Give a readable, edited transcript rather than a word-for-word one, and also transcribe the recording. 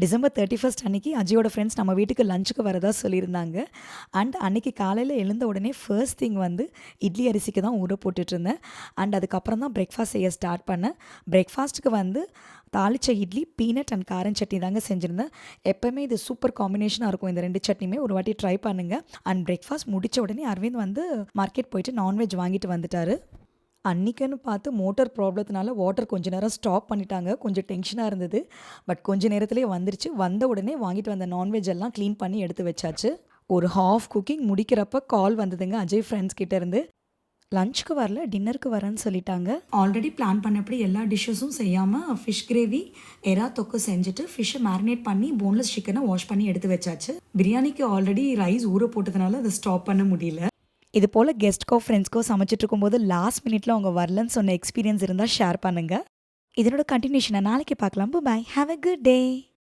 December 31 அன்னைக்கு அஜயோட friends நம்ம வீட்டுக்கு லஞ்சுக்கு வரதா சொல்லியிருந்தாங்க. அண்ட் அன்னைக்கு காலையில் எழுந்த உடனே ஃபர்ஸ்ட் திங் வந்து இட்லி அரிசிக்கு தான் ஊற போட்டுட்ருந்தேன். அண்ட் அதுக்கப்புறம் தான் பிரேக்ஃபாஸ்ட் செய்ய ஸ்டார்ட் பண்ணேன். பிரேக்ஃபாஸ்ட்டுக்கு வந்து தாளிச்ச இட்லி, பீனட் அண்ட் காரம் சட்னி தாங்க செஞ்சுருந்தேன். எப்போவுமே இது சூப்பர் காம்பினேஷனாக இருக்கும். இந்த 2 சட்னியுமே ஒரு வாட்டி ட்ரை பண்ணுங்கள். அண்ட் பிரேக்ஃபாஸ்ட் முடித்த உடனே அரவிந்த் வந்து மார்க்கெட் போயிட்டு நான்வெஜ் வாங்கிட்டு வந்துட்டார். அன்றைக்குன்னு பார்த்து மோட்டார் ப்ராப்ளத்தினால வாட்டர் கொஞ்ச நேரம் ஸ்டாப் பண்ணிட்டாங்க. கொஞ்சம் டென்ஷனாக இருந்தது. பட் கொஞ்ச நேரத்திலேயே வந்துருச்சு. வந்த உடனே வாங்கிட்டு வந்த நான்வெஜ் எல்லாம் க்ளீன் பண்ணி எடுத்து வச்சாச்சு. ஒரு ஹாஃப் குக்கிங் முடிக்கிறப்ப கால் வந்ததுங்க அஜய் ஃப்ரெண்ட்ஸ் கிட்டேருந்து. லஞ்சுக்கு வரல, டின்னருக்கு வரேன்னு சொல்லிட்டாங்க. ஆல்ரெடி பிளான் பண்ணபடி எல்லா டிஷ்ஷஸும் செய்யாமல் ஃபிஷ் கிரேவி, எறா தொக்கு செஞ்சுட்டு ஃபிஷ்ஷை மேரினேட் பண்ணி போன்லெஸ் சிக்கனை வாஷ் பண்ணி எடுத்து வச்சாச்சு. பிரியாணிக்கு ஆல்ரெடி ரைஸ் ஊற போட்டதுனால அதை ஸ்டாப் பண்ண முடியல. இது போல் கெஸ்ட்க்கோ ஃப்ரெண்ட்ஸ்க்கோ சமைச்சிட்டு இருக்கும்போது லாஸ்ட் மினிட்ல அவங்க வரலன்னு சொன்ன எக்ஸ்பீரியன்ஸ் இருந்தால் ஷேர் பண்ணுங்கள். இதனோட கண்டினியூஷனை நாளைக்கு பார்க்கலாம். Bye, have a good day.